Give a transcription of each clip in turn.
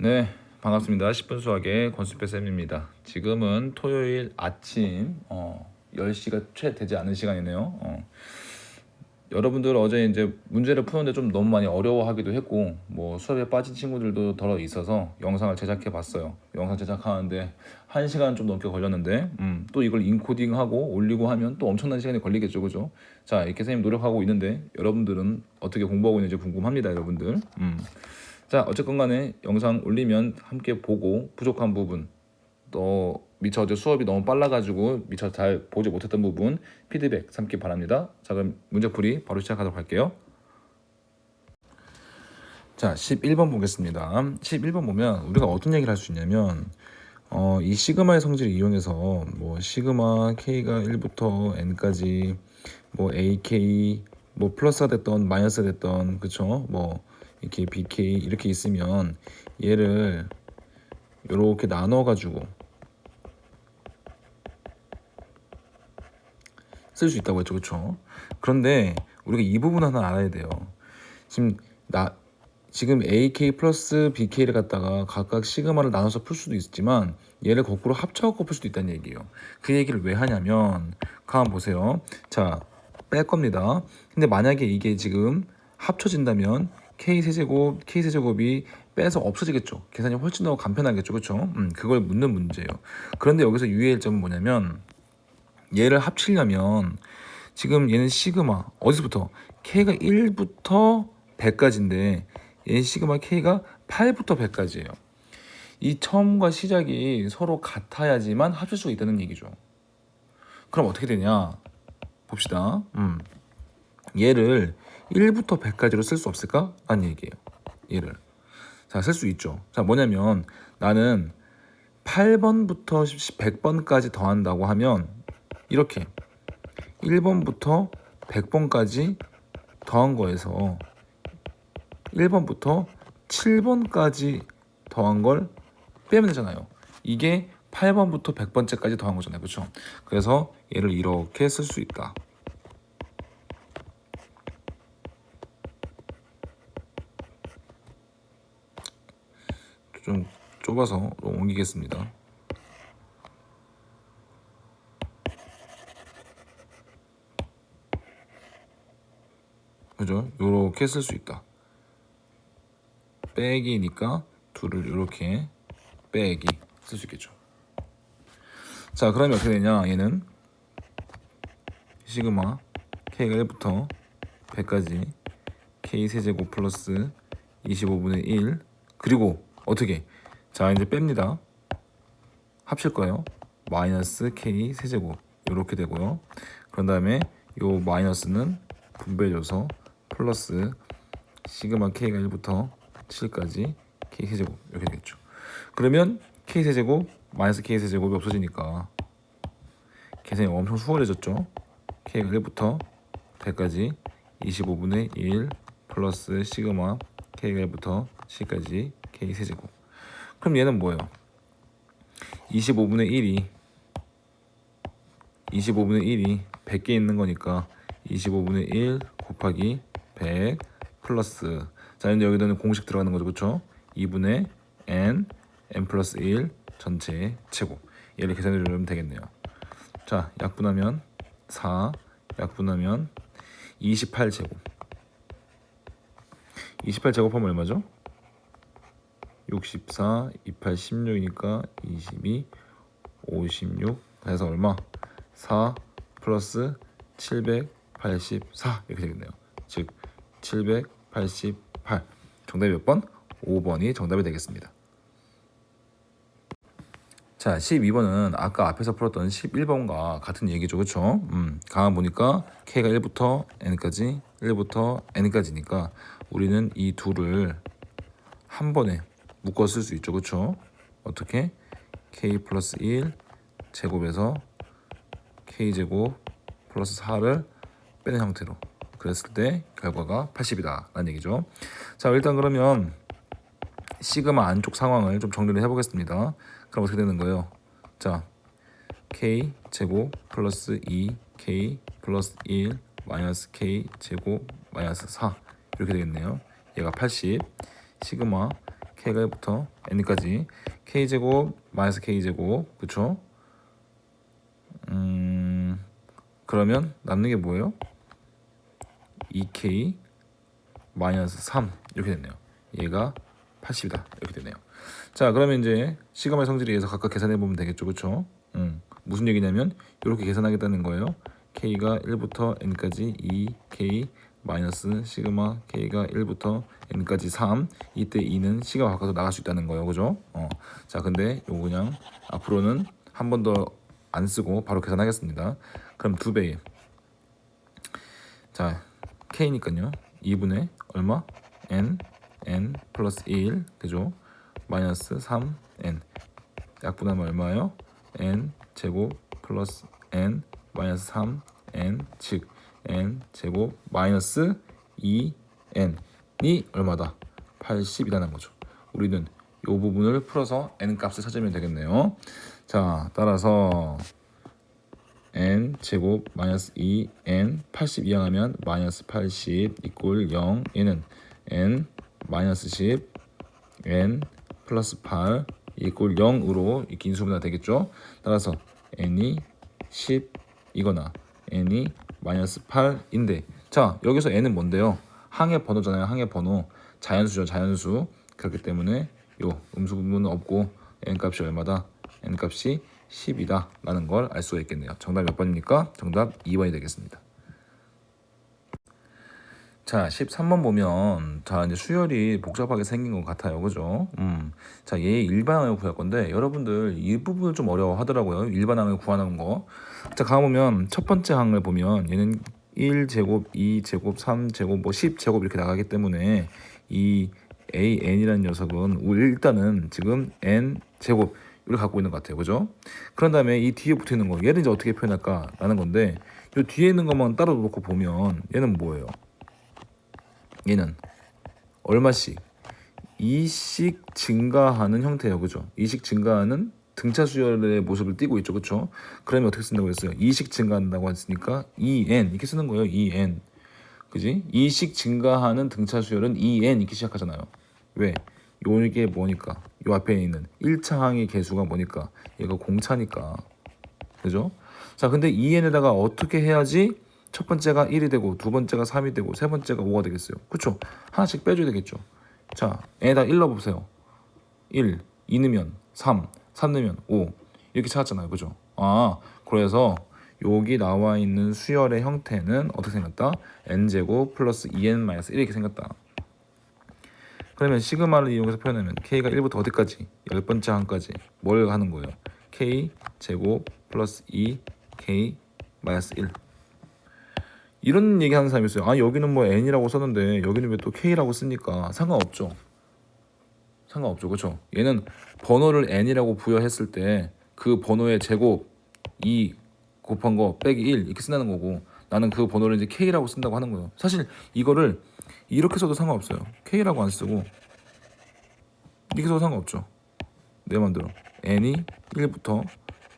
네, 반갑습니다. 10분 수학의 권수표 쌤입니다. 지금은 토요일 아침 10시가 채 되지 않은 시간이네요. 여러분들 어제 이제 문제를 푸는데 좀 너무 많이 어려워하기도 했고 뭐 수업에 빠진 친구들도 덜어 있어서 영상을 제작해 봤어요. 영상 제작하는데 1시간 좀 넘게 걸렸는데 또 이걸 인코딩하고 올리고 하면 또 엄청난 시간이 걸리겠죠, 그죠? 자, 이렇게 선생님 노력하고 있는데 여러분들은 어떻게 공부하고 있는지 궁금합니다, 여러분들. 자, 어쨌건 간에 영상 올리면 함께 보고 부족한 부분 또 미처 어제 수업이 너무 빨라가지고 미처 잘 보지 못했던 부분 피드백 삼기 바랍니다. 자, 그럼 문제풀이 바로 시작하도록 할게요. 자, 11번 보겠습니다. 11번 보면 우리가 어떤 얘기를 할 수 있냐면 이 시그마의 성질을 이용해서 뭐 시그마 k가 1부터 n까지 뭐 ak 뭐 플러스가 됐던 마이너스가 됐던, 그쵸? 뭐 이렇게 bk 이렇게 있으면 얘를 이렇게 나눠 가지고 쓸 수 있다고 했죠, 그쵸? 그런데 우리가 이 부분 하나 알아야 돼요. 지금 지금 AK 플러스 BK를 갖다가 각각 시그마를 나눠서 풀 수도 있지만 얘를 거꾸로 합쳐갖고 풀 수도 있다는 얘기예요. 그 얘기를 왜 하냐면 가만 보세요. 자, 뺄 겁니다. 근데 만약에 이게 지금 합쳐진다면 K세제곱이 빼서 없어지겠죠. 계산이 훨씬 더 간편하겠죠, 그렇죠? 그걸 묻는 문제예요. 그런데 여기서 유의할 점은 뭐냐면 얘를 합치려면 지금 얘는 시그마 어디서부터 K가 1부터 100까지인데 얘 시그마 K가 8부터 100까지예요. 이 처음과 시작이 서로 같아야지만 합칠 수가 있다는 얘기죠. 그럼 어떻게 되냐 봅시다. 얘를 1부터 100까지로 쓸 수 없을까? 라는 얘기예요. 얘를 자, 쓸 수 있죠. 자, 뭐냐면 나는 8번부터 100번까지 더한다고 하면 이렇게 1번부터 100번까지 더한 거에서 1번부터 7번까지 더한 걸 빼면 되잖아요. 이게 8번부터 100번째까지 더한 거잖아요, 그렇죠? 그래서 얘를 이렇게 쓸 수 있다. 좀 좁아서 옮기겠습니다. 그죠? 요렇게 쓸 수 있다. 빼기니까 둘을 이렇게 빼기 쓸 수 있겠죠. 자, 그러면 어떻게 되냐? 얘는 시그마 k가 1부터 100까지 k 세제곱 플러스 25분의 1 그리고 어떻게? 자, 이제 뺍니다. 합칠 거예요. 마이너스 k 세제곱 이렇게 되고요. 그런 다음에 요 마이너스는 분배해줘서 플러스 시그마 k가 1부터 7까지 k 세제곱 이렇게 되겠죠. 그러면 k 세제곱 마이너스 k 세제곱이 없어지니까 계산이 엄청 수월해졌죠. k가 1부터 100까지 25분의 1 플러스 시그마 k가 1부터 7까지 k 세제곱. 그럼 얘는 뭐예요? 25분의 1이 100개 있는 거니까 25분의 1 곱하기 100 플러스, 자, 이제 여기다는 공식 들어가는 거죠, 그렇죠? 2분의 n 플러스 1 전체 제곱. 얘를 계산해 주면 되겠네요. 자, 약분하면 4, 약분하면 28제곱. 28제곱하면 얼마죠? 64, 28, 16이니까 22, 56 해서 얼마? 4 플러스 784 이렇게 되겠네요. 즉 788. 정답이 몇 번? 5번이 정답이 되겠습니다. 자, 12번은 아까 앞에서 풀었던 11번과 같은 얘기죠, 그렇죠? 가만 보니까 K가 1부터 N까지니까 우리는 이 둘을 한 번에 묶어 쓸 수 있죠, 그렇죠? 어떻게? K 플러스 1 제곱에서 K제곱 플러스 4를 빼는 형태로 그랬을 때 결과가 80이다 라는 얘기죠. 자, 일단 그러면 시그마 안쪽 상황을 좀 정리를 해보겠습니다. 그럼 어떻게 되는 거예요? 자, K 제곱 플러스 2 K 플러스 1 마이너스 K 제곱 마이너스 4 이렇게 되겠네요. 얘가 80. 시그마 k가 1부터 n까지 k제곱 마이너스 k제곱 그쵸? 그러면 남는 게 뭐예요? 2k 마이너스 3 이렇게 됐네요. 얘가 80이다 이렇게 되네요. 자 그러면 이제 시그마의 성질에 의해서 각각 계산해 보면 되겠죠, 그렇죠? 무슨 얘기냐면 이렇게 계산하겠다는 거예요. k가 1부터 n까지 2k 마이너스 시그마 k가 1부터 n까지 3 이때 2는 시그마 바꿔서 나갈 수 있다는 거예요, 그죠? 자 근데 요거 그냥 앞으로는 한 번 더 안 쓰고 바로 계산하겠습니다. 그럼 2배에 자 k니까요 2분의 얼마? n 플러스 1 그죠? 마이너스 3n 약분하면 얼마예요? n 제곱 플러스 n 마이너스 3n 즉 n 제곱 마이너스 2n이 얼마다? 80이라는 거죠. 우리는 이 부분을 풀어서 n 값을 찾으면 되겠네요. 자 따라서 n 제곱 마이너스 2n 80 이항하면 마이너스 80 이꼴 0 얘는 n 마이너스 10 n 플러스 8 이꼴 0으로 이렇게 인수분해가 되겠죠. 따라서 n이 10이거나 n이 마이너스 8인데 자 여기서 n은 뭔데요? 항의 번호잖아요. 항의 번호 자연수죠. 자연수. 그렇기 때문에 요 음수 부분은 없고 n 값이 얼마다? n 값이 10이다 라는 걸 알 수가 있겠네요. 정답 몇 번입니까? 정답 2번이 되겠습니다. 자 13번 보면 자 이제 수열이 복잡하게 생긴 것 같아요, 그죠? 자 얘 일반항을 구할 건데 여러분들 이 부분을 좀 어려워하더라고요. 일반항을 구하는 거. 자 가보면 첫 번째 항을 보면 얘는 1제곱, 2제곱, 3제곱, 뭐 10제곱 이렇게 나가기 때문에 이 AN이라는 녀석은 일단은 지금 N제곱 을 갖고 있는 것 같아요, 그죠? 그런 다음에 이 뒤에 붙어 있는 거 얘를 이제 어떻게 표현할까라는 건데 이 뒤에 있는 것만 따로 놓고 보면 얘는 뭐예요? 얘는 얼마씩 2씩 증가하는 형태예요, 그죠? 2씩 증가하는 등차 수열의 모습을 띠고 있죠, 그죠? 그러면 어떻게 쓴다고 했어요? 2씩 증가한다고 했으니까 2n 이렇게 쓰는 거예요, 2n. 그지? 2씩 증가하는 등차 수열은 2n 이렇게 시작하잖아요. 왜? 요게 뭐니까? 요 앞에 있는 1차 항의 개수가 뭐니까? 얘가 공차니까. 그죠? 자, 근데 2n에다가 어떻게 해야지 첫 번째가 1이 되고 두 번째가 3이 되고 세 번째가 5가 되겠어요. 그쵸? 하나씩 빼줘야 되겠죠. 자, n에다 1 넣어보세요. 1, 2 넣으면 3, 3 넣으면 5 이렇게 찾았잖아요. 그죠? 아, 그래서 여기 나와 있는 수열의 형태는 어떻게 생겼다? n제곱 플러스 2n-1 이렇게 생겼다. 그러면 시그마를 이용해서 표현하면 k가 1부터 어디까지? 10번째 항까지 뭘 하는 거예요? k 제곱 플러스 2k 마이너스 1 이런 얘기 하는 사람이 있어요. 아 여기는 뭐 n이라고 썼는데 여기는 왜 또 k라고 쓰니까 상관없죠. 상관없죠. 그렇죠? 얘는 번호를 n이라고 부여했을 때 그 번호의 제곱 2 곱한 거 빼기 1 이렇게 쓴다는 거고 나는 그 번호를 이제 k라고 쓴다고 하는 거예요. 사실 이거를 이렇게 써도 상관없어요. k라고 안 쓰고 이렇게 써도 상관없죠. 내 맘대로 n이 1부터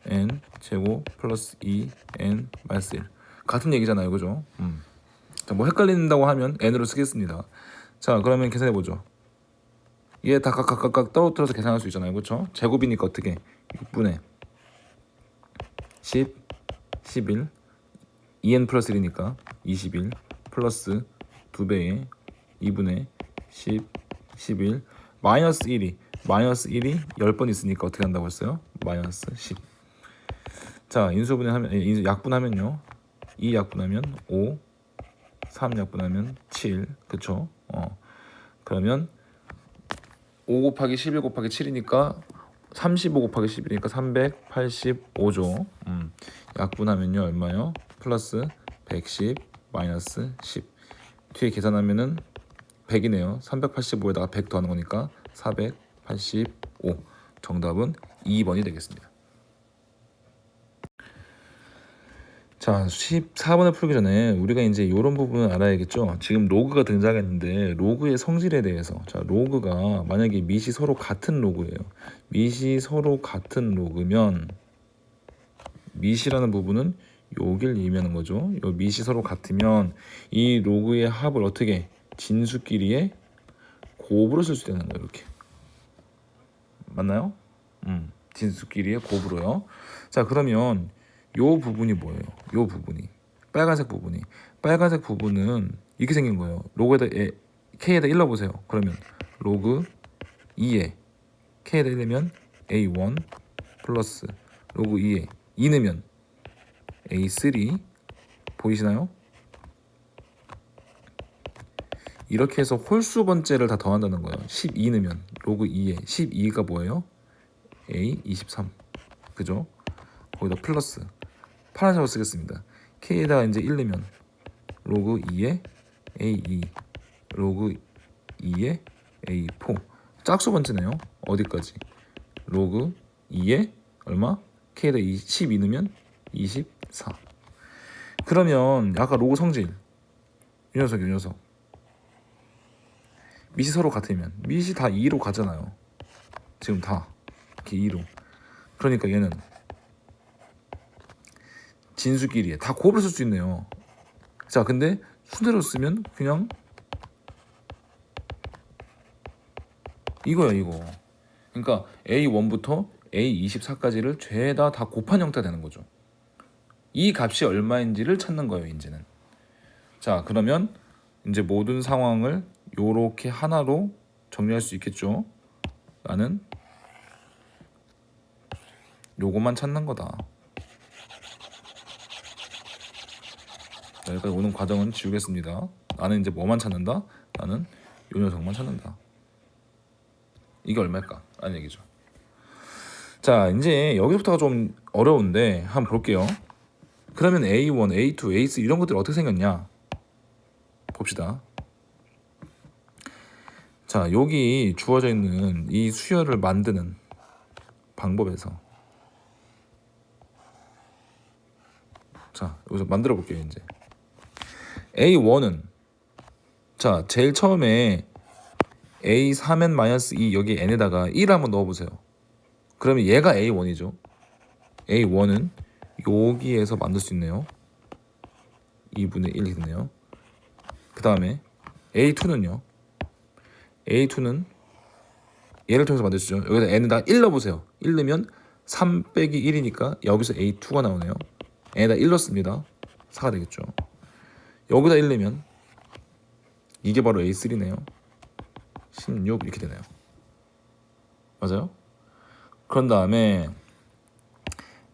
n 제곱 플러스 2n 마이너스 1 같은 얘기잖아요, 그죠? 자, 뭐 헷갈린다고 하면 n으로 쓰겠습니다. 자, 그러면 계산해 보죠. 얘 다 각각 떨어뜨려서 계산할 수 있잖아요, 그렇죠? 제곱이니까 어떻게 6분의 10, 11 2n 플러스 1이니까 21 플러스 2배에 2분의 10, 11 마이너스 1이 10번 있으니까 어떻게 한다고 했어요? 마이너스 10. 자, 인수분해하면 약분하면요. 2 약분하면 5, 3 약분하면 7. 그쵸? 그러면 5 곱하기 11 곱하기 7이니까 35 곱하기 11이니까 385죠. 약분하면요 얼마요? 플러스 110 마이너스 10. 뒤에 계산하면은 100이네요. 385에다가 100 더하는 거니까 485. 정답은 2번이 되겠습니다. 자, 14번을 풀기 전에 우리가 이제 이런 부분을 알아야겠죠. 지금 로그가 등장했는데 로그의 성질에 대해서 자, 로그가 만약에 밑이 서로 같은 로그예요. 밑이 서로 같은 로그면 밑이라는 부분은 여길 의미하는 거죠. 요 밑이 서로 같으면 이 로그의 합을 어떻게 진수끼리의 곱으로 쓸 수 있다는 거예요. 이렇게 맞나요? 진수끼리의 곱으로요. 자, 그러면 요 부분이 뭐예요? 요 부분이 빨간색 부분은 이렇게 생긴 거예요. 로그에다 k에다 1 넣어보세요. 그러면 로그 2에 k에다 1 넣으면 a1 플러스 로그 2에 2 넣으면 a3 보이시나요? 이렇게 해서 홀수 번째를 다 더한다는 거예요. 12 넣으면 로그 2에 12가 뭐예요? A23 그죠? 거기다 플러스 파란색으로 쓰겠습니다. K에다가 이제 1 넣으면 로그 2에 A2 로그 2에 A4 짝수 번째네요. 어디까지? 로그 2에 얼마? K에다 12 넣으면 24. 그러면 아까 로그 성질 이 녀석 밑이 서로 같으면 밑이 다 2로 가잖아요. 지금 다 이렇게 2로. 그러니까 얘는 진수끼리에 다 곱을 쓸 수 있네요. 자, 근데 순대로 쓰면 그냥 이거야 이거. 그러니까 A1부터 A24까지를 죄다 다 곱한 형태가 되는 거죠. 이 값이 얼마인지를 찾는 거예요 이제는. 자, 그러면 이제 모든 상황을 요렇게 하나로 정리할 수 있겠죠. 나는 요것만 찾는 거다. 여기까지 오는 과정은 지우겠습니다. 나는 이제 뭐만 찾는다? 나는 요 녀석만 찾는다. 이게 얼마일까? 라는 얘기죠. 자, 이제 여기부터가 좀 어려운데 한번 볼게요. 그러면 A1, A2, A3 이런 것들이 어떻게 생겼냐? 봅시다. 자, 여기 주어져 있는 이 수열을 만드는 방법에서 자, 여기서 만들어 볼게요. 이제 A1은 자, 제일 처음에 A3n-2 여기 n에다가 1을 한번 넣어보세요. 그러면 얘가 A1이죠. A1은 여기에서 만들 수 있네요. 2분의 1이 됐네요. 그 다음에 A2는요. A2는 얘를 통해서 만들 수 있죠. 여기다 n에다가 1 넣어보세요. 1 넣으면 3 빼기 1이니까 여기서 A2가 나오네요. n에다 1 넣습니다. 4가 되겠죠. 여기다 1 넣으면 이게 바로 A3네요. 16 이렇게 되네요. 맞아요? 그런 다음에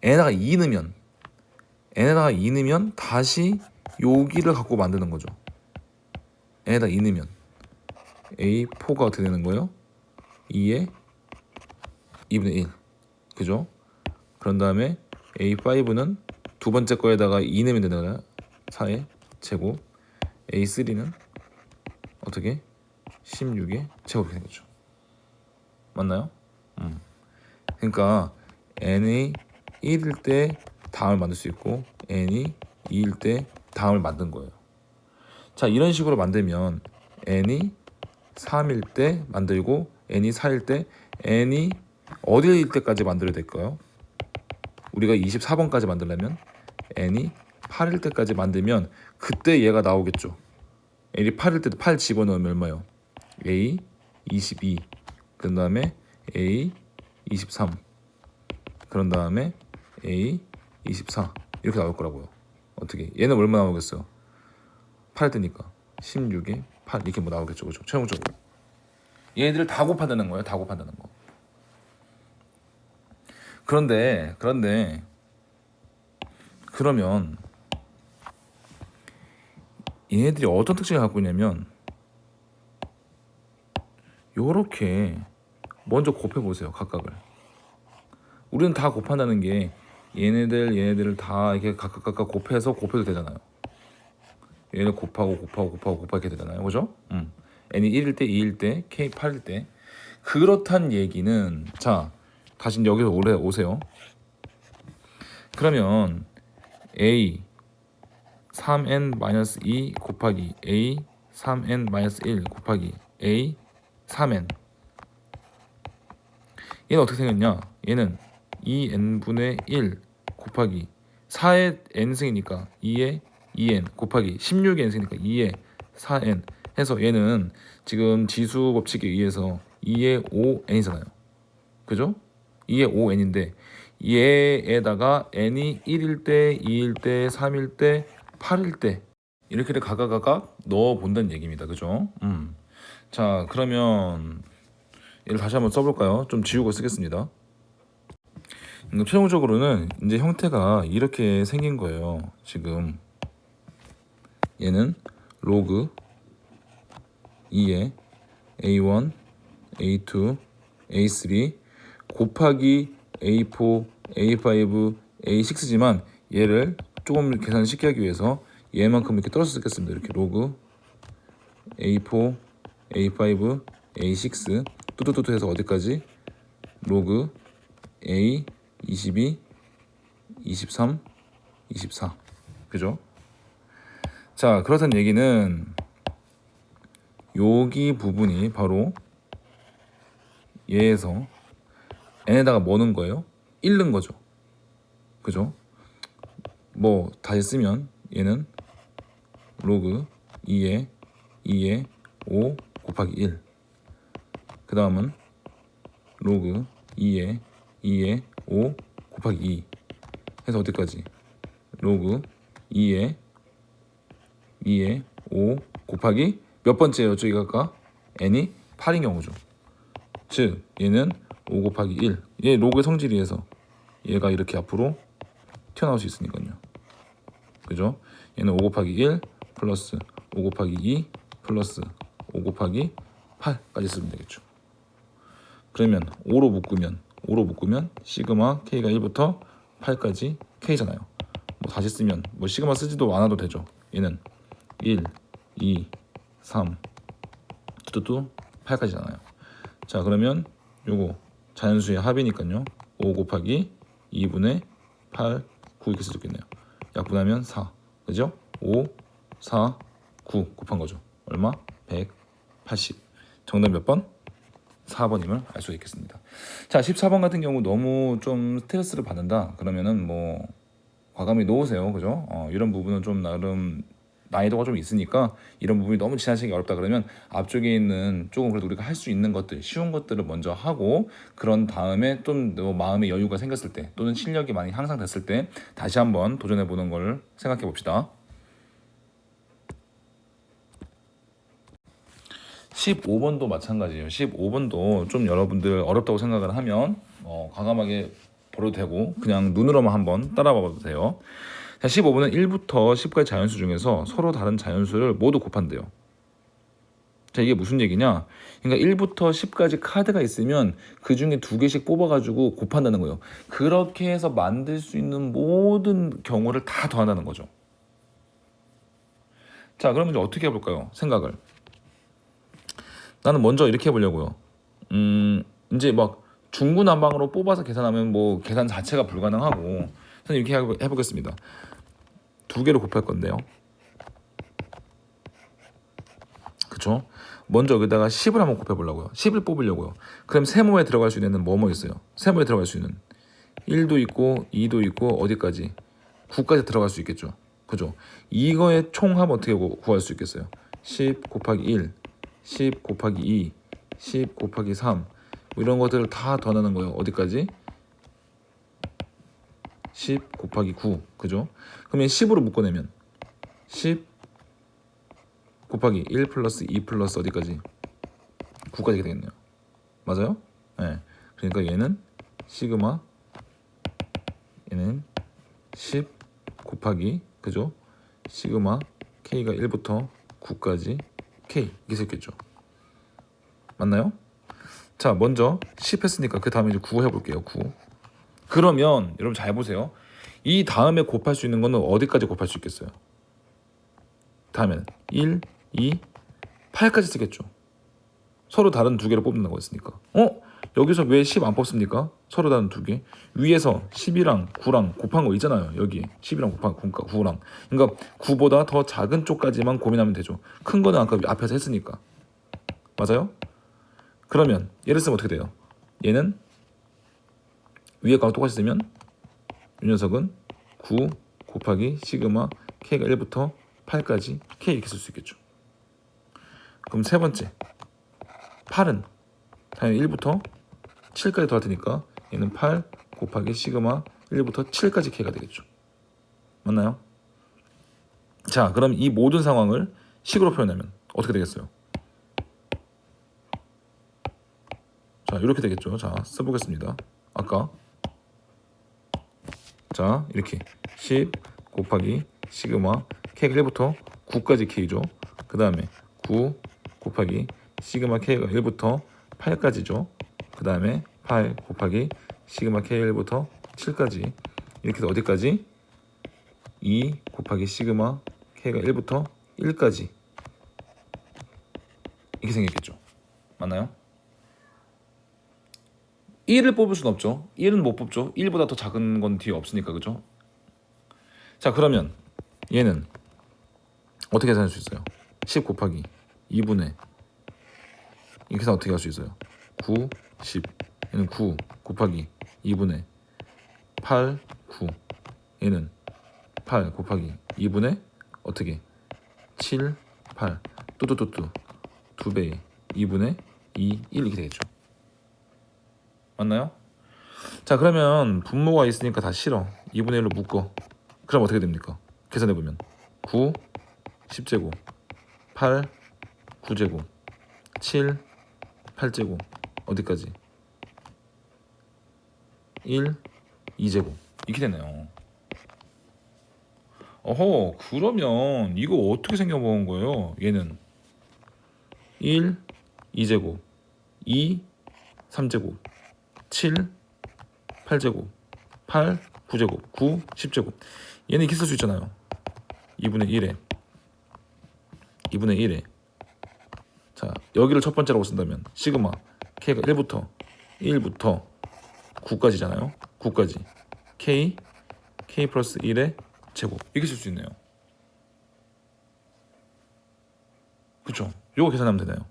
n에다가 2 넣으면 다시 여기를 갖고 만드는 거죠. n에다 2 넣으면 A4가 어떻게 되는 거예요? 2에 2분의 1 그죠? 그런 다음에 A5는 두 번째 거에다가 2 넣으면 되는 거야. 4의 제곱. A3는 어떻게? 16의 제곱이 되는 거죠. 맞나요? 그러니까 n이 1일 때 다음을 만들 수 있고 n이 2일 때 다음을 만든 거예요. 자, 이런 식으로 만들면 n이 3일 때 만들고 n이 4일 때 n이 어디일 때까지 만들어야 될까요? 우리가 24번까지 만들려면 n이 8일 때까지 만들면 그때 얘가 나오겠죠. n이 8일 때 8 집어넣으면 얼마요? a 22 그런 다음에 a 23 그런 다음에 a 24 이렇게 나올 거라고요. 어떻게? 얘는 얼마 나오겠어요? 8일 때니까 16에 8 이렇게 뭐 나오겠죠. 그렇죠? 최종적으로 얘네들을 다 곱한다는 거예요. 다 곱한다는 거. 그런데 그러면 얘네들이 어떤 특징을 갖고 있냐면 요렇게 먼저 곱해보세요. 각각을. 우리는 다 곱한다는 게 얘네들을 다 이렇게 각각 곱해서 곱해도 되잖아요. 얘를 곱하고 이렇게 되잖아요. 그죠? n이 1일 때, 2일 때, k 8일 때. 그렇단 얘기는 자, 다시 여기서 오세요. 그러면 a 3n-2 곱하기 a 3n-1 곱하기 a 3n 얘는 어떻게 생겼냐? 얘는 2n분의 1 곱하기 4의 n승이니까 2의 2n 곱하기 16의 n승이니까 2의 4n 해서 얘는 지금 지수 법칙에 의해서 2의 5n이잖아요. 그죠? 이게 5n인데 얘에다가 n이 1일 때, 2일 때, 3일 때, 8일 때 이렇게 각각 넣어 본다는 얘기입니다. 그죠? 자, 그러면 얘를 다시 한번 써볼까요? 좀 지우고 쓰겠습니다. 최종적으로는 이제 형태가 이렇게 생긴 거예요. 지금 얘는 로그 2에 A1, A2, A3 곱하기 A4, A5, A6지만 얘를 조금 계산 쉽게 하기 위해서 얘만큼 이렇게 떨어서 쓰겠습니다. 이렇게 로그 A4, A5, A6 뚜뚜뚜뚜 해서 어디까지? 로그 A 22, 23, 24 그죠? 자, 그렇다는 얘기는 여기 부분이 바로 얘에서 n에다가 뭐 넣은 거예요? 1 넣은 거죠. 그죠? 뭐 다시 쓰면 얘는 로그 2에 5 곱하기 1. 그 다음은 로그 2에 5 곱하기 2 해서 어디까지? 로그 2에 5 곱하기 몇 번째예요? 저기가 아까 n이 8인 경우죠. 즉 얘는 5 곱하기 1. 얘 로그의 성질이해서 얘가 이렇게 앞으로 튀어나올 수 있으니까요. 그죠? 얘는 5 곱하기 1 플러스 5 곱하기 2 플러스 5 곱하기 8까지 쓰면 되겠죠. 그러면 5로 묶으면 시그마 k가 1부터 8까지 k잖아요. 뭐 다시 쓰면 뭐 시그마 쓰지도 않아도 되죠. 얘는 1, 2, 3 뚜뚜뚜 8까지잖아요. 자, 그러면 요거 자연수의 합이니까요. 5 곱하기 2분의 8, 9 이렇게 쓰겠네요. 약분하면 4. 그죠? 5, 4, 9 곱한 거죠. 얼마? 180. 정답 몇 번? 4번임을 알 수 있겠습니다. 자, 14번 같은 경우 너무 좀 스트레스를 받는다. 그러면은 뭐 과감히 놓으세요. 그죠? 이런 부분은 좀 나름 난이도가 좀 있으니까 이런 부분이 너무 지나치기 어렵다 그러면 앞쪽에 있는 조금 그래도 우리가 할 수 있는 것들, 쉬운 것들을 먼저 하고 그런 다음에 좀 마음의 여유가 생겼을 때 또는 실력이 많이 향상됐을 때 다시 한번 도전해 보는 걸 생각해 봅시다. 15번도 마찬가지예요. 15번도 좀 여러분들 어렵다고 생각을 하면 과감하게 버려도 되고 그냥 눈으로만 한번 따라봐도 돼요. 자, 15번은 1부터 10까지 자연수 중에서 서로 다른 자연수를 모두 곱한대요. 자, 이게 무슨 얘기냐? 그러니까 1부터 10까지 카드가 있으면 그 중에 2개씩 뽑아가지고 곱한다는 거예요. 그렇게 해서 만들 수 있는 모든 경우를 다 더한다는 거죠. 자, 그럼 이제 어떻게 해볼까요? 생각을. 나는 먼저 이렇게 해보려고요. 이제 막 중구난방으로 뽑아서 계산하면 뭐 계산 자체가 불가능하고 저는 이렇게 해보겠습니다. 2개를 곱할 건데요. 그쵸? 먼저 여기다가 10을 한번 곱해보려고요. 10을 뽑으려고요. 그럼 세모에 들어갈 수 있는 뭐 있어요? 세모에 들어갈 수 있는 1도 있고 2도 있고 어디까지? 9까지 들어갈 수 있겠죠. 그죠? 이거의 총합 어떻게 구할 수 있겠어요? 10 곱하기 1, 10 곱하기 2, 10 곱하기 3 뭐 이런 것들을 다 더하는 거예요. 어디까지? 10 곱하기 9 그죠? 그러면 10으로 묶어내면 10 곱하기 1 플러스 2 플러스 어디까지? 9까지 되겠네요. 맞아요? 네. 그러니까 얘는 시그마 얘는 10 곱하기 그죠? 시그마 k가 1부터 9까지 k 이렇게 썼겠죠. 맞나요? 자, 먼저 10 했으니까 그 다음에 이제 9 해볼게요. 9. 그러면 여러분 잘 보세요. 이 다음에 곱할 수 있는 거는 어디까지 곱할 수 있겠어요? 다음에는 1, 2, 8까지 쓰겠죠. 서로 다른 2개를 뽑는다고 했으니까. 여기서 왜 10 안 뽑습니까? 서로 다른 2개. 위에서 10이랑 9랑 곱한 거 있잖아요. 여기 10이랑 곱한 9랑. 그러니까 9보다 더 작은 쪽까지만 고민하면 되죠. 큰 거는 아까 앞에서 했으니까. 맞아요? 그러면 얘를 쓰면 어떻게 돼요? 얘는 위에 거랑 똑같이 쓰면 이 녀석은 9 곱하기 시그마 k가 1부터 8까지 k 이렇게 쓸 수 있겠죠. 그럼 세 번째 8은 당연히 1부터 7까지 더할 테니까 얘는 8 곱하기 시그마 1부터 7까지 K가 되겠죠. 맞나요? 자, 그럼 이 모든 상황을 식으로 표현하면 어떻게 되겠어요? 자, 이렇게 되겠죠. 자, 써보겠습니다. 아까 자, 이렇게 10 곱하기 시그마 K가 1부터 9까지 K죠. 그 다음에 9 곱하기 시그마 K가 1부터 8까지죠. 그 다음에 8 곱하기 시그마 K 1부터 7까지 이렇게 해서 어디까지? 2 곱하기 시그마 K가 1부터 1까지 이렇게 생겼겠죠. 맞나요? 1을 뽑을 수는 없죠. 1은 못 뽑죠. 1보다 더 작은 건 뒤에 없으니까, 그죠? 자, 그러면 얘는 어떻게 계산할 수 있어요? 10 곱하기 2분의 이렇게 해서 어떻게 할 수 있어요? 9, 10 얘는 9 곱하기 2분의 8, 9 얘는 8 곱하기 2분의 어떻게? 7, 8 뚜뚜뚜뚜 2배의 2분의 2, 1 이렇게 되겠죠. 맞나요? 자, 그러면 분모가 있으니까 다 실어. 2분의 1로 묶어. 그럼 어떻게 됩니까? 계산해보면 9, 10제곱 8, 9제곱 7, 8제곱 어디까지? 1, 2제곱 이렇게 되네요. 어허, 그러면 이거 어떻게 생겨본 거예요? 얘는 1, 2제곱 2, 3제곱 7, 8제곱 8, 9제곱 9, 10제곱 얘는 이렇게 쓸 수 있잖아요. 2분의 1에 2분의 1에 자, 여기를 첫 번째라고 쓴다면 시그마 K가 1부터 9까지잖아요. 9까지 K 플러스 1의 제곱 이렇게 쓸 수 있네요. 그쵸? 요거 계산하면 되나요?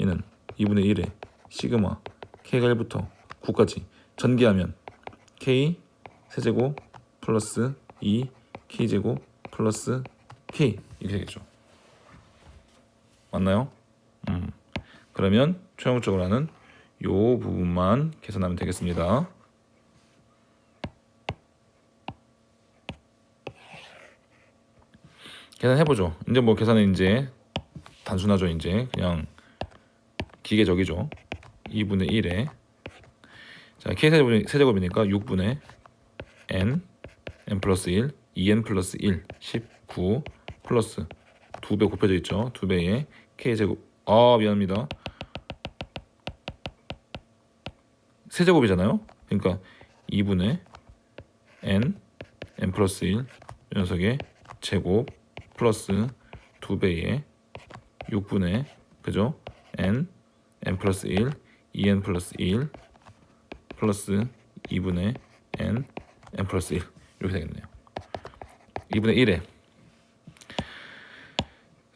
얘는 2분의 1에 시그마 K가 1부터 9까지 전개하면 K 세제곱 플러스 2 K제곱 플러스 K 이렇게 되겠죠. 맞나요? 그러면 최종적으로 하는 요 부분만 계산하면 되겠습니다. 계산해보죠. 이제 뭐 계산은 이제 단순하죠. 이제 그냥 기계적이죠. 2분의 1에 자 K 세제곱이니까 6분의 N 플러스 1 2N 플러스 1 19 플러스 2배 곱해져 있죠. 2배의 K제곱 미안합니다. 세제곱이잖아요. 그러니까 2분의 N 플러스 1 이 녀석의 제곱 플러스 2배의 6분의 그죠? N 플러스 1 2N 플러스 1 플러스 2분의 N 플러스 1 이렇게 되겠네요. 2분의 1에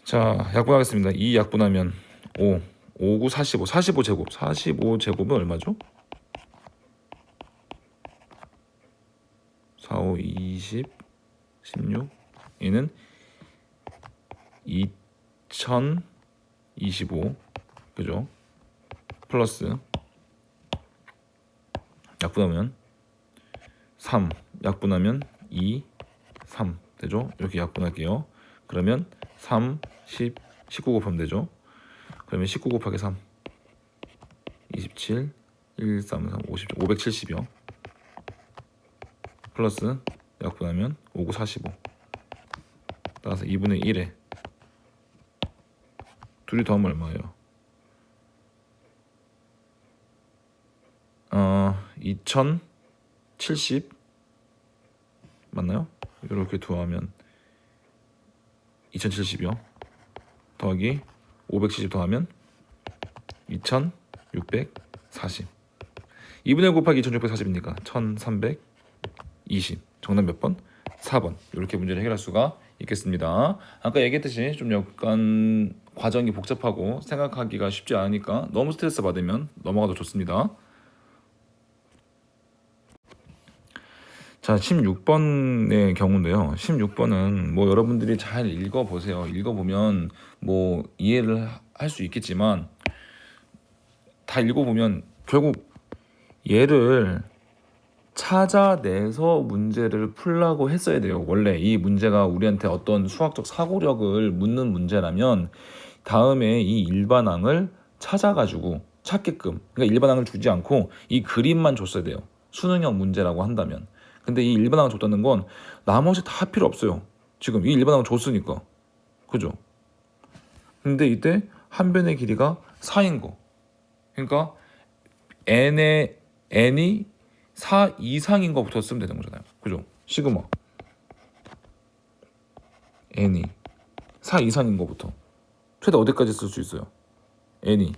자 약분하겠습니다. 2 약분하면 5 9 45 45제곱 45제곱은 얼마죠? 4, 5, 20 16 얘는 2025 그죠? 플러스 약분하면 3 약분하면 2 3 되죠? 이렇게 약분할게요. 그러면 3 10 19 곱하면 되죠? 그러면 19 곱하기 3 27 1 3 3 50 570이요. 플러스 약분하면 5 9 45 따라서 2분의 1에 둘이 더하면 얼마예요? 2070 맞나요? 이렇게 더하면 2070이요. 더하기 570 더하면 2640 2분의 1 곱하기 2640이니까 1320 정답 몇 번? 4번 이렇게 문제를 해결할 수가 있겠습니다. 아까 얘기했듯이 좀 약간 과정이 복잡하고 생각하기가 쉽지 않으니까 너무 스트레스 받으면 넘어가도 좋습니다. 자, 16번의 경우인데요. 16번은 뭐 여러분들이 잘 읽어보세요. 읽어보면 뭐 이해를 할 수 있겠지만 다 읽어보면 결국 얘를 찾아내서 문제를 풀라고 했어야 돼요. 원래 이 문제가 우리한테 어떤 수학적 사고력을 묻는 문제라면 다음에 이 일반항을 찾아가지고 찾게끔, 그러니까 일반항을 주지 않고 이 그림만 줬어야 돼요. 수능형 문제라고 한다면. 근데 이 일반항을 줬다는 건 나머지 다 필요 없어요. 지금 이 일반항을 줬으니까. 그죠? 근데 이때 한 변의 길이가 4인 거. 그러니까 n이 4 이상인 거부터 쓰면 되는 거잖아요. 그죠? 시그마 n이 4 이상인 거부터 최대 어디까지 쓸 수 있어요? n이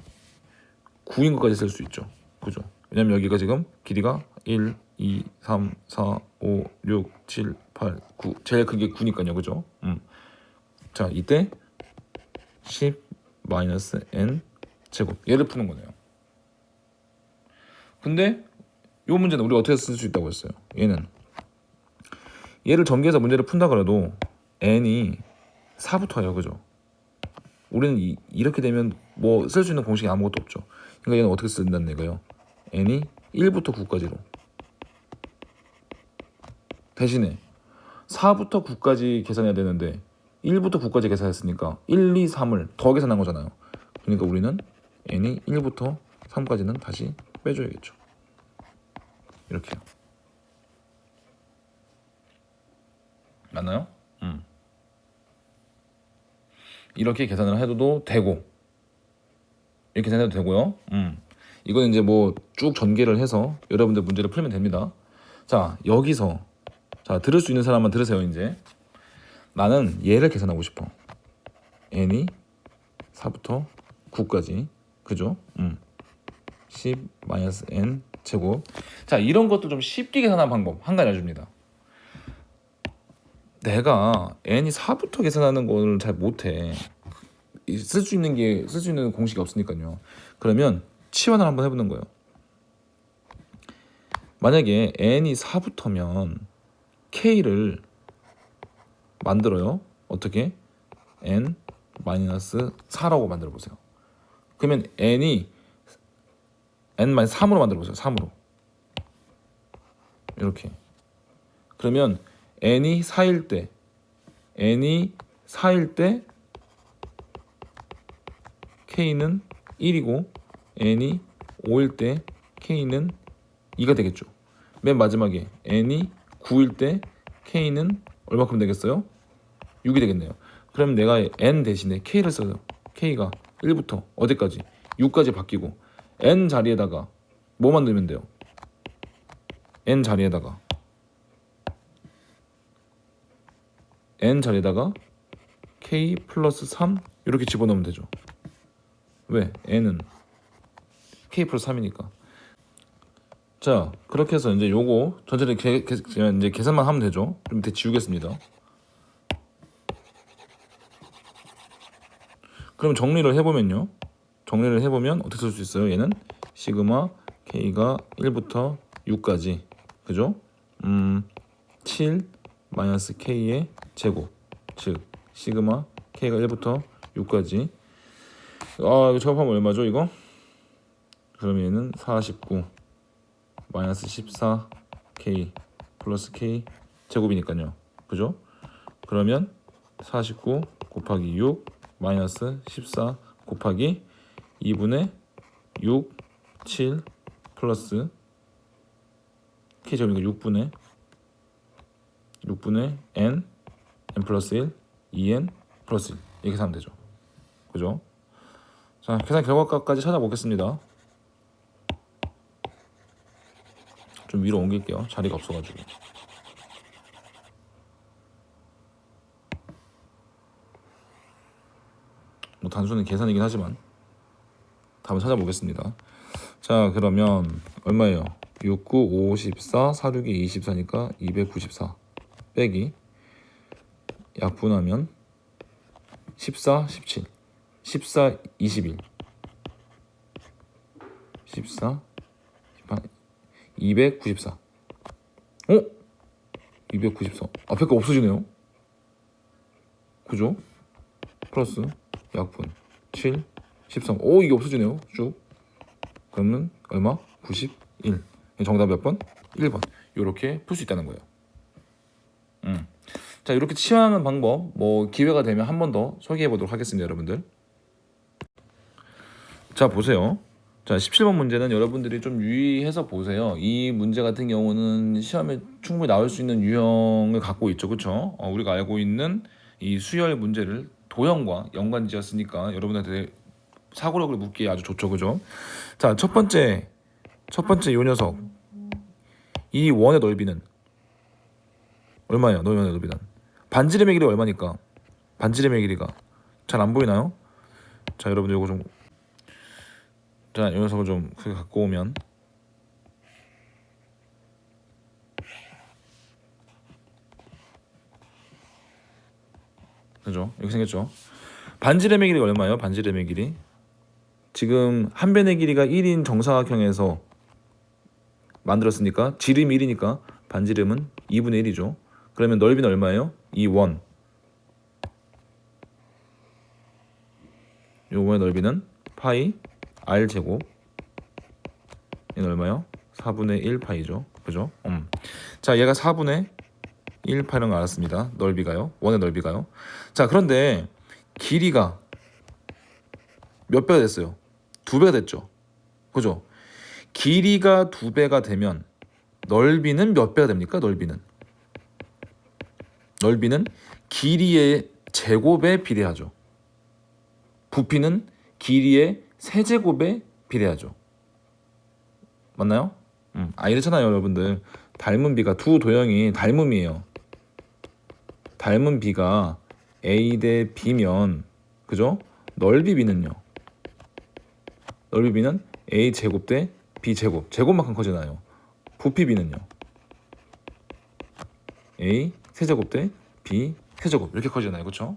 9인 것까지 쓸 수 있죠. 그죠? 왜냐면 여기가 지금 길이가 1, 2, 3, 4, 5, 6, 7, 8, 9 제일 크게 9니까요. 그죠? 자, 이때 10 마이너스 n 제곱 얘를 푸는 거네요. 근데 이 문제는 우리가 어떻게 쓸 수 있다고 했어요? 얘를 전개해서 문제를 푼다 그래도 n이 4부터예요. 그죠? 우리는 이렇게 되면 뭐 쓸 수 있는 공식이 아무것도 없죠. 그러니까 얘는 어떻게 쓴다는 얘기예요? n이 1부터 9까지로. 대신에 4부터 9까지 계산해야 되는데 1부터 9까지 계산했으니까 1, 2, 3을 더 계산한 거잖아요. 그러니까 우리는 n이 1부터 3까지는 다시 빼줘야겠죠. 이렇게요. 맞나요? 이렇게 계산을 해도 되고 이렇게 계산해도 되고요. 이건 이제 뭐 쭉 전개를 해서 여러분들 문제를 풀면 됩니다. 자, 여기서 자, 들을 수 있는 사람만 들으세요. 이제 나는 얘를 계산하고 싶어. n이 4부터 9까지. 그죠? 10 마이너스 n 제곱. 자, 이런 것도 좀 쉽게 계산하는 방법 한 가지 알려줍니다. 내가 n이 4부터 계산하는 걸 잘 못해. 쓸 수 있는 공식이 없으니까요. 그러면 치환을 한번 해보는 거예요. 만약에 n이 4부터면 k를 만들어요. 어떻게? n 마이너스 4라고 만들어 보세요. 그러면 n이 n 마이너스 3으로 만들어 보세요. 3으로. 이렇게. 그러면 n이 4일 때 k는 1이고 n이 5일 때 k는 2가 되겠죠. 맨 마지막에 n이 9일 때 k는 얼마큼 되겠어요? 6이 되겠네요. 그럼 내가 n 대신에 k를 써요. k가 1부터 어디까지? 6까지 바뀌고 n 자리에다가 뭐 만들면 돼요? n 자리에다가 k 플러스 3 이렇게 집어넣으면 되죠. 왜? n은 k 플러스 3이니까. 자, 그렇게 해서 이제 요거 전체를 이제 계산만 하면 되죠. 좀 밑에 지우겠습니다. 그럼 정리를 해보면 어떻게 쓸 수 있어요? 얘는 시그마 k가 1부터 6까지. 그죠? 7 마이너스 k의 제곱. 즉 시그마 k가 1부터 6까지. 이거 작업하면 얼마죠 이거? 그럼 얘는 49 마이너스 14 k 플러스 k 제곱이니까요. 그죠? 그러면 49 곱하기 6 마이너스 14 곱하기 2분의 6 7 플러스 k 제곱이니까 6분의 n 플러스 1 2n 플러스 1 이렇게 하면 되죠. 그죠? 자, 계산 결과까지 찾아보겠습니다. 좀 위로 옮길게요. 자리가 없어가지고. 뭐 단순한 계산이긴 하지만 답을 찾아보겠습니다. 자, 그러면 얼마예요? 6, 9, 5, 14, 4, 6이 24니까 294 빼기 약분하면 14, 17 14, 21 14, 18 294 294 앞에 거 없어지네요. 그죠? 플러스 약분 7, 13 이게 없어지네요. 쭉 그러면 얼마? 91 정답 몇 번? 1번. 이렇게 풀 수 있다는 거예요. 자, 이렇게 치환하는 방법 뭐 기회가 되면 한 번 더 소개해 보도록 하겠습니다, 여러분들. 자, 보세요. 자, 17번 문제는 여러분들이 좀 유의해서 보세요. 이 문제 같은 경우는 시험에 충분히 나올 수 있는 유형을 갖고 있죠, 그렇죠? 우리가 알고 있는 이 수열 문제를 도형과 연관지었으니까 여러분한테 사고력을 묻기에 아주 좋죠, 그죠? 자, 첫 번째 요 녀석, 이 원의 넓이는 얼마예요? 원의 넓이는 반지름의 길이 얼마니까? 반지름의 길이가 잘 안 보이나요? 자, 여러분들 이거 좀, 자, 이 녀석을 좀 크게 갖고 오면, 그죠? 이렇게 생겼죠? 반지름의 길이가 얼마예요? 반지름의 길이 지금 한 변의 길이가 1인 정사각형에서 만들었으니까 지름이 1이니까 반지름은 2분의 1이죠. 그러면 넓이는 얼마예요? 이 원. 요 원의 넓이는 파이 r 제곱. 얘는 얼마요? 4분의 1 파이죠. 그죠? 자, 얘가 4분의 1 파이라는 거 알았습니다. 넓이가요. 원의 넓이가요. 자, 그런데 길이가 몇 배가 됐어요? 2배가 됐죠. 그죠? 길이가 2배가 되면 넓이는 몇 배가 됩니까? 넓이는 길이의 제곱에 비례하죠. 부피는 길이의 세제곱에 비례하죠. 맞나요? 이렇잖아요, 여러분들. 닮은 비가 두 도형이 닮음이에요. 닮은 비가 A 대 B면, 그죠? 넓이 B는요. 넓이 B는 A 제곱 대 B 제곱. 제곱만큼 커지나요? 부피 B는요. A 세제곱 대 B 세제곱 이렇게 커지나요, 그렇죠?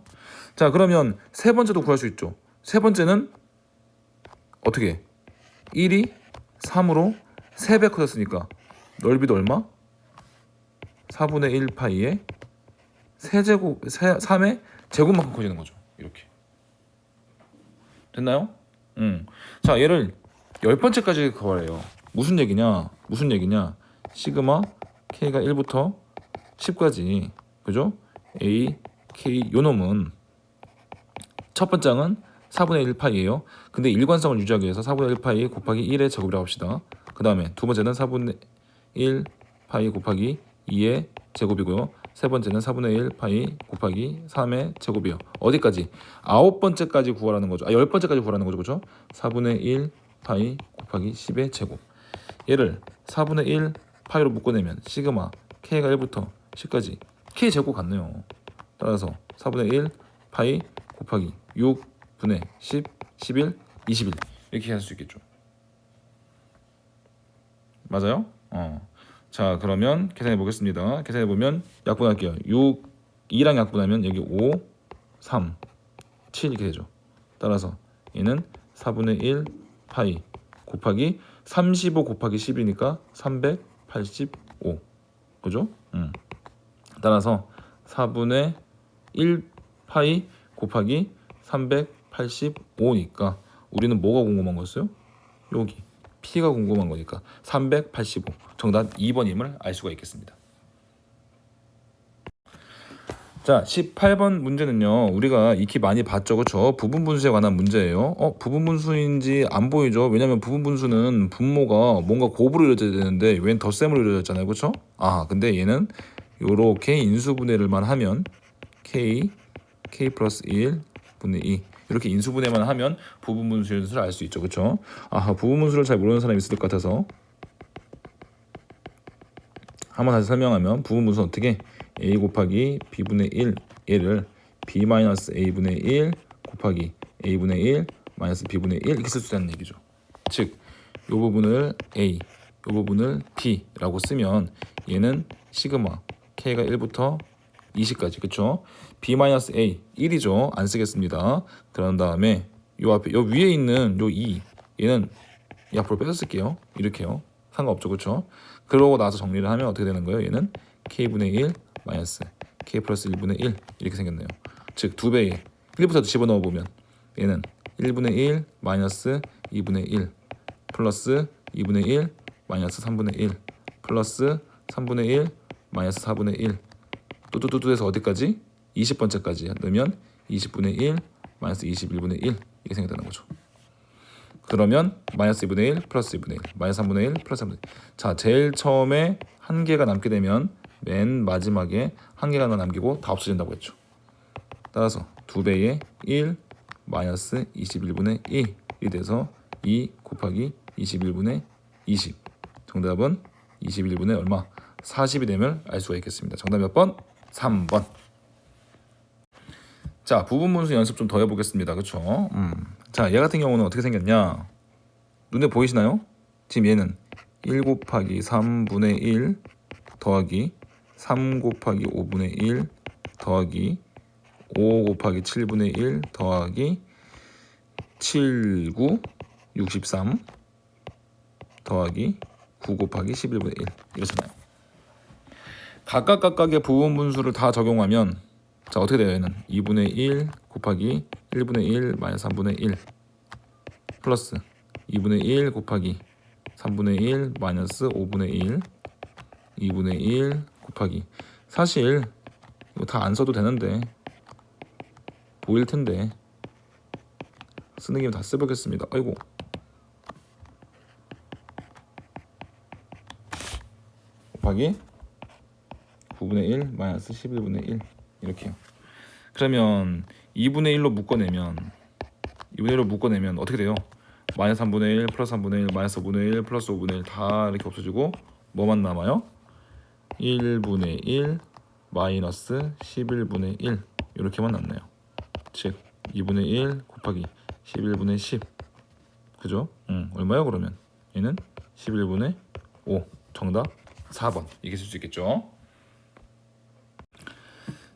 자, 그러면 세 번째도 구할 수 있죠. 세 번째는 어떻게? 1이 3으로 3배 커졌으니까 넓이도 얼마? 4분의 1 파이에 세제곱 3의 제곱만큼 커지는 거죠. 이렇게. 됐나요? 자, 얘를 10번째까지 구하래요. 무슨 얘기냐? 시그마 K가 1부터 10까지. 그죠? A, K 요 놈은 첫 번째는 4분의 1 파이예요. 근데 일관성을 유지하기 위해서 4분의 1 파이 곱하기 1의 제곱이라고 합시다. 그 다음에 두 번째는 4분의 1 파이 곱하기 2의 제곱이고요. 세 번째는 4분의 1 파이 곱하기 3의 제곱이요. 어디까지? 9번째까지 구하라는 거죠. 10번째까지 구하라는 거죠. 그죠? 4분의 1 파이 곱하기 10의 제곱. 얘를 4분의 1 파이로 묶어내면 시그마 K가 1부터 10까지 K 제곱 같네요. 따라서 4분의 1 파이 곱하기 6분의 10, 11, 21 이렇게 할 수 있겠죠. 맞아요? 자, 그러면 계산해 보겠습니다. 계산해 보면 약분할게요. 6, 2랑 약분하면 여기 5, 3, 7 이렇게 되죠. 따라서 얘는 4분의 1 파이 곱하기 35 곱하기 10이니까 385. 그죠? 따라서 4분의 1 파이 곱하기 385니까 우리는 뭐가 궁금한 거였어요? 여기 P가 궁금한 거니까 385. 정답 2번임을 알 수가 있겠습니다. 자, 18번 문제는요. 우리가 익히 많이 봤죠. 그렇죠? 부분분수에 관한 문제예요. 부분분수인지 안 보이죠? 왜냐면 부분분수는 분모가 뭔가 곱으로 이루어져야 되는데 웬 덧셈으로 이루어졌잖아요. 그렇죠? 근데 얘는 요렇게 인수분해를만 하면 K 플러스 1 분의 2 이렇게 인수분해만 하면 부분분수를 알 수 있죠. 그렇죠? 부분분수를 잘 모르는 사람이 있을 것 같아서 한번 다시 설명하면 부분분수는 어떻게? A 곱하기 B분의 1 얘를 B 마이너스 A분의 1 곱하기 A분의 1 마이너스 B분의 1 이렇게 쓸 수 있다는 얘기죠. 즉, 이 부분을 A, 이 부분을 B라고 쓰면 얘는 시그마 K가 1부터 20까지. 그쵸? B 마이너스 A 1이죠. 안 쓰겠습니다. 그런 다음에 요 앞에 요 위에 있는 요 2 얘는 이 앞으로 빼서 쓸게요. 이렇게요. 상관없죠. 그쵸? 그러고 나서 정리를 하면 어떻게 되는 거예요? 얘는 K분의 1 마이너스 K 플러스 1분의 1 이렇게 생겼네요. 즉 2배에 1부터 집어넣어 보면 얘는 1분의 1 마이너스 2분의 1 플러스 2분의 1 마이너스 3분의 1 플러스 3분의 1 마이너스 4분의 1 뚜뚜뚜뚜에서 어디까지? 20번째까지 넣으면 20분의 1 마이너스 21분의 1 이게 생각되는 거죠. 그러면 마이너스 2분의 1 플러스 2분의 1 마이너스 3분의 1 플러스 3분의 1. 자, 제일 처음에 한 개가 남게 되면 맨 마지막에 한 개가 남기고 다 없어진다고 했죠. 따라서 2배의 1 마이너스 21분의 1이 돼서 2 곱하기 21분의 20. 정답은 21분의 얼마? 40이 되면 알 수가 있겠습니다. 정답 몇 번? 3번. 자, 부분분수 연습 좀 더 해보겠습니다. 그쵸? 자, 얘 같은 경우는 어떻게 생겼냐? 눈에 보이시나요? 지금 얘는 1 곱하기 3분의 1 더하기 3 곱하기 5분의 1 더하기 5 곱하기 7분의 1 더하기 7, 9, 63 더하기 9 곱하기 11분의 1 이렇잖아요. 각각의 부분분수를 다 적용하면 자, 어떻게 돼요? 얘는 2분의 1 곱하기 1분의 1 마이너스 3분의 1 플러스 2분의 1 곱하기 3분의 1 마이너스 5분의 1 2분의 1 곱하기 사실 이거 다 안 써도 되는데 보일 텐데 쓰는 김에 다 써보겠습니다. 아이고 곱하기 9분의 1 마이너스 11분의 1 이렇게요. 그러면 2분의 1로 묶어내면 어떻게 돼요? 마이너스 3분의 1 플러스 3분의 1 마이너스 5분의 1 플러스 5분의 1 다 이렇게 없어지고 뭐만 남아요? 1분의 1 마이너스 11분의 1 이렇게만 남네요. 즉 2분의 1 곱하기 11분의 10 그죠? 얼마요 그러면? 얘는 11분의 5 정답 4번 이게 쓸 수 있겠죠?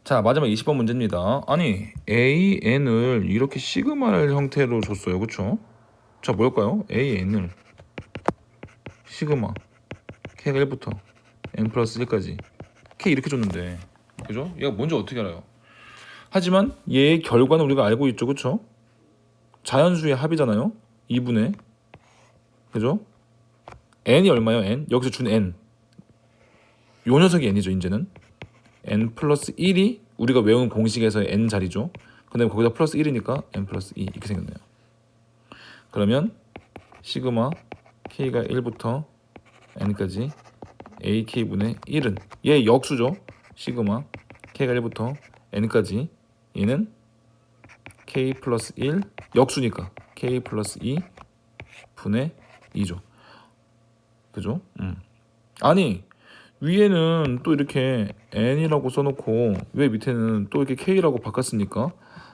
자, 마지막 20번 문제입니다. 아니 AN을 이렇게 시그마를 형태로 줬어요. 그쵸? 자, 뭘까요? AN을 시그마 K가 1부터 N 플러스 1까지 K 이렇게 줬는데 그죠? 얘가 뭔지 어떻게 알아요? 하지만 얘의 결과는 우리가 알고 있죠. 그쵸? 자연수의 합이잖아요. 2분의 그죠? N이 얼마예요? N? 여기서 준 N 요 녀석이 N이죠. 이제는 N 플러스 1이 우리가 외운 공식에서의 N 자리죠. 근데 거기다 플러스 1이니까 N 플러스 2 이렇게 생겼네요. 그러면 시그마 K가 1부터 N까지 AK분의 1은 얘 역수죠. 시그마 K가 1부터 N까지 얘는 K 플러스 1 역수니까 K 플러스 2 분의 2죠. 그죠? 아니 위에는 또 이렇게 N이라고 써놓고 왜 밑에는 또 이렇게 K라고 바꿨습니까?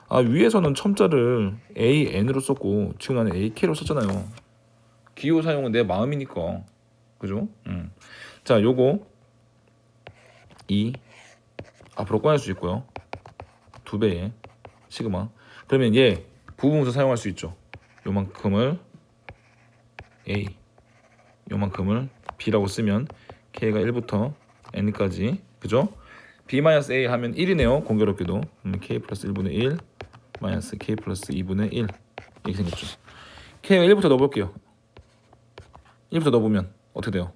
아, 위에서는 첨자를 AN으로 썼고 지금 나는 AK로 썼잖아요. 기호 사용은 내 마음이니까 그죠? 자, 요거 2 앞으로 꺼낼 수 있고요. 2배의 시그마. 그러면 얘 부분분수 사용할 수 있죠. 요만큼을 A 요만큼을 B라고 쓰면 K가 1부터 N까지 그죠? B-A 하면 1이네요. 공교롭게도 K 플러스 1분의 1 마이너스 K 플러스 2분의 1 이렇게 생겼죠. K가 1부터 넣어볼게요. 1부터 넣어보면 어떻게 돼요?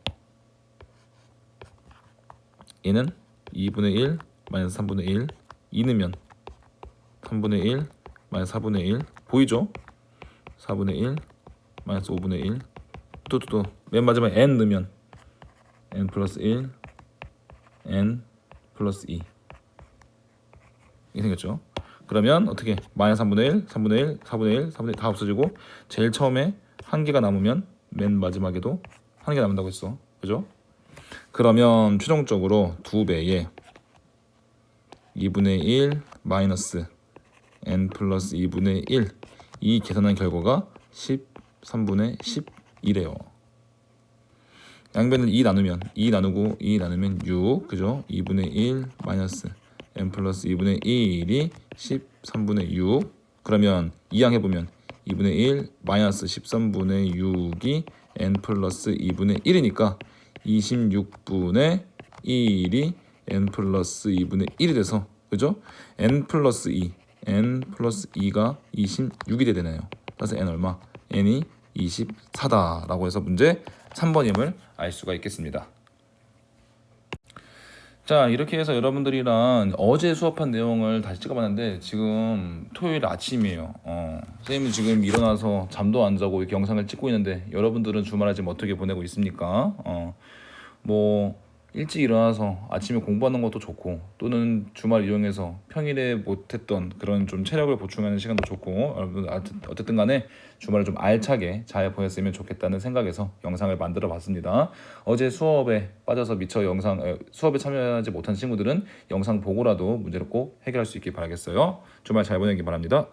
얘는 2분의 1 마이너스 3분의 1 2 넣으면 3분의 1 마이너스 4분의 1 보이죠? 4분의 1 마이너스 5분의 1 또 맨 마지막에 N 넣으면 N 플러스 1 N 플러스 2 이게 생겼죠. 그러면 어떻게 마이너스 3분의 1 3분의 1 4분의 1 4분의 1 다 없어지고 제일 처음에 한 개가 남으면 맨 마지막에도 한 개 남는다고 했어. 그죠? 그러면 최종적으로 2배의 2분의 1 마이너스 N 플러스 2분의 1 이 계산한 결과가 13분의 10이래요. 양변을 2 나누면 2 나누고 2 나누면 6 그죠? 2분의 1 마이너스 N 플러스 2분의 1이 13분의 6 그러면 이항해보면 2분의 1 마이너스 13분의 6이 N 플러스 2분의 1이니까 26분의 1이 N 플러스 2분의 1이 돼서 그죠? N 플러스 2 N 플러스 2가 26이 되네요. 그래서 N 얼마? N이 24다라고 해서 문제 3번임을 알 수가 있겠습니다. 자, 이렇게 해서 여러분들이랑 어제 수업한 내용을 다시 찍어봤는데 지금 토요일 아침이에요. 선생님은 지금 일어나서 잠도 안 자고 이렇게 영상을 찍고 있는데 여러분들은 주말에 지금 어떻게 보내고 있습니까? 뭐 일찍 일어나서 아침에 공부하는 것도 좋고, 또는 주말 이용해서 평일에 못했던 그런 좀 체력을 보충하는 시간도 좋고, 여러분 어쨌든 간에 주말을 좀 알차게 잘 보냈으면 좋겠다는 생각에서 영상을 만들어 봤습니다. 어제 수업에 빠져서 미처 수업에 참여하지 못한 친구들은 영상 보고라도 문제를 꼭 해결할 수 있길 바라겠어요. 주말 잘 보내기 바랍니다.